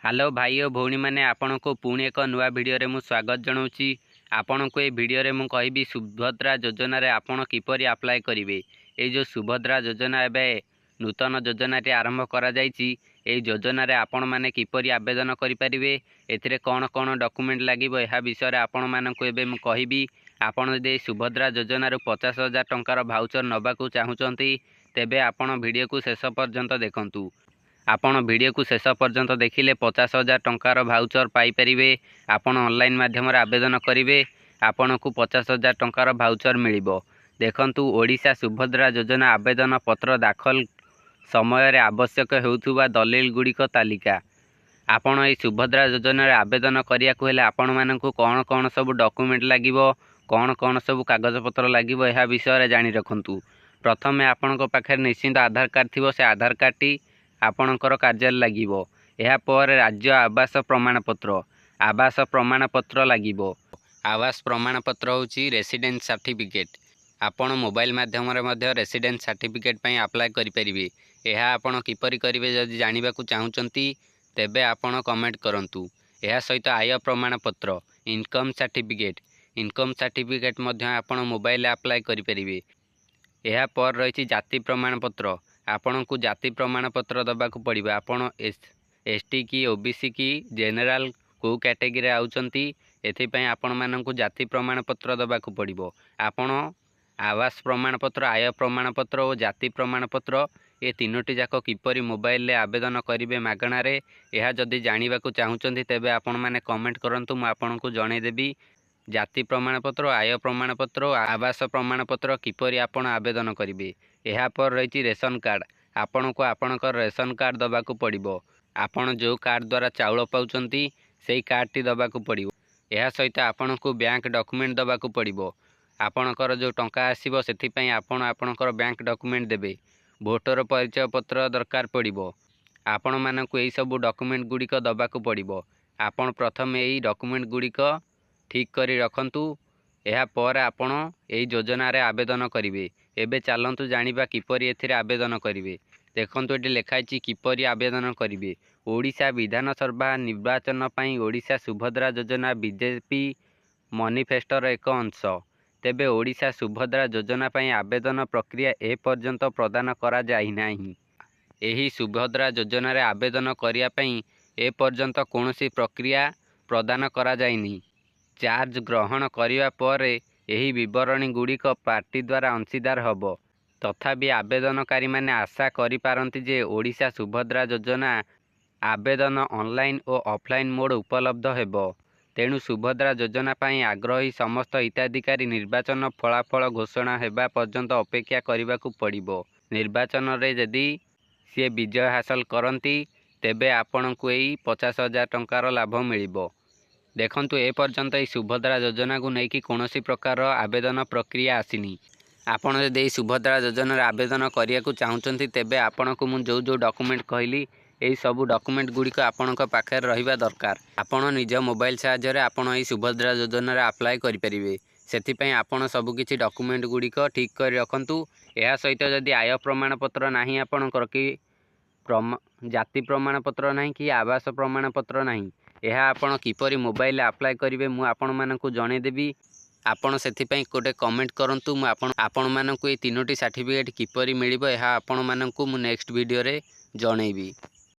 Hello भाई और भौणी मैंने आपण को पुणी एक नुआ भिडियो रे मु स्वागत जनाऊँगी। आपण को ये भिडियो रे मु कहबी सुभद्रा योजना रे आपण किपरि अप्लाई करेंगे। ये जो सुभद्रा योजना एबे नूतन योजना टी आरंभ करा जायछि। ए योजना रे आपण माने किपरि आवेदन करि परिबे, एथिरे कोन कोन डॉक्यूमेंट लागिबो एहा विषय रे आपण माननको एबे मु कहबी। आपण यदि सुभद्रा योजना रो 50,000 टंकार भाउचर नबाकू चाहुचंती तेबे आपण वीडियो को शेष पर्यंत देखंतु। आपण वीडियो को शेष पर्यंत देखिले 50,000 टंकार भाउचर पाई परिबे। आपण ऑनलाइन माध्यम रे आवेदन करिवे, आपण को 50,000 टंकार भाउचर मिलिबो। देखंतु ओडिशा सुभद्रा योजना आवेदन पत्र दाखल समय रे आवश्यक हेउथुबा दलील गुड़िक तालिका। आपण ए सुभद्रा योजना रे आवेदन करिया को हेले आपण माननकु कोन कोन सब डॉक्यूमेंट लागिबो, कोन कोन सब कागज पत्र लागिबो एहा विषय रे जानि रखंतु। प्रथमे आपण को पाखे निश्चित आधार कार्ड थिबो, से आधार कार्ड टी आपणकर कार्य लागिबो। एहा पर राज्य आवास प्रमाण पत्र लागिबो। आवास प्रमाण पत्र होची रेसिडेंस सर्टिफिकेट। आपण मोबाइल माध्यम रे मध्य रेसिडेंस सर्टिफिकेट पई अप्लाई करि परिबे। एहा आपण किपरि करिवे जदि जानिबा को चाहुचंती तेबे आपण कमेंट करंतु। एहा सहित आय प्रमाण पत्र, इनकम सर्टिफिकेट मध्य आपण मोबाइल अप्लाई करि परिबे। एहा पर रहिछि जाति प्रमाण पत्र। आपण को जाति प्रमाण पत्र दबा को पड़िबा। आपण एसटी की ओबीसी की जनरल को कैटेगरी आउचंती, एथि पई आपण मानन को जाति प्रमाण पत्र दबा को पड़िबो। आपण आवास प्रमाण पत्र, आय प्रमाण पत्र और जाति प्रमाण पत्र ए तीनोटी जाक किपरि मोबाइल ले आवेदन करिवे मागणा रे, एहा जदि जानिबा को चाहुचंती तेबे आपण माने कमेंट करंतु। मु आपण को जणै देबी जाति प्रमाण पत्र, आय प्रमाण पत्र और आवास प्रमाण पत्र किपरि आपण आवेदन करिवे। एहा पर रहिछि रेशन कार्ड। आपण को आपणकर रेशन कार्ड दबा को पड़िबो। आपण जो कार्ड द्वारा चाउल पाउचंती सेही कार्ड टी दबा को पड़िबो। एहा सहित आपण को बैंक डॉक्यूमेंट दबा को पड़िबो। आपणकर जो टंका आसीबो सेथि पई आपण आपणकर बैंक डॉक्यूमेंट देबे। वोटर परिचय पत्र दरकार पड़िबो। आपण मानकु एही सब डॉक्यूमेंट गुड़िक दबा को पड़िबो। आपण प्रथम एही डॉक्यूमेंट गुड़िक ठीक करी रखंतु। एहा पर आपण एही योजना रे आवेदन करिवे। एबे चलंतु जानिबा किपरि एथिरे आवेदन करिवे। देखंतु एटी लेखाइछि किपरि आवेदन करिवे। ओडिशा विधानसभा निर्वाचन पई ओडिशा सुभद्रा योजना बीजेपी मैनिफेस्टोर एक अंश। तेबे ओडिशा सुभद्रा योजना पई आवेदन प्रक्रिया ए पर्यंत प्रदान करा जाई नाही। एही सुभद्रा योजना रे आवेदन करिया पई ए पर्यंत कोनोसी प्रक्रिया प्रदान करा जाईनी। चार्ज ग्रहण करिवा परे एही विवरणी गुड़िक पार्टी द्वारा अंशीदार हबो। तथापि आवेदनकारी माने आशा करि पारंती जे ओडिशा सुभद्रा योजना आवेदन ऑनलाइन और ऑफलाइन मोड उपलब्ध हेबो। तेणु सुभद्रा योजना पई आग्रही समस्त हिताधिकारी निर्वाचन फलाफल घोषणा हेबा पर्यंत अपेक्षा करिबाकू पड़िबो। निर्वाचन रे यदि सी विजय हासिल करंती तेबे आपणकू एही 50,000 टंकार लाभ मिलिबो। देखंतु ए पर्यंत ए सुभद्रा योजना को लेकिन कौनसी प्रकार आवेदन प्रक्रिया आसीनी। आपण यदि सुभद्रा योजना रे आवेदन करिया को चाहुचंती तेबे आपण को मु जो डॉक्यूमेंट कहली एही सब डॉक्यूमेंट गुड़िक आपणक पाखे रहिबा दरकार। आपण निज मोबाइल साहाय्य रे आपण एही सुभद्रा योजना रे अप्लाई करि परिबे। सेथि पई आपण सब किछि डॉक्यूमेंट गुड़िक ठीक करि रखंतु। एहा सहित यदि आय प्रमाण पत्र नाही, आपणकर कि जाति प्रमाण पत्र नाही कि आवास प्रमाण पत्र नाही, एहा आपण किपरि मोबाइल अप्लाई करिवे मु आपण मानकु जणै देबी। आपण सेथि पई कोटे कमेंट करंतु। मु आपण मानकु ए तीनोटी सर्टिफिकेट किपरि मिलिबो एहा आपण मानकु मु नेक्स्ट वीडियो रे जणैबी।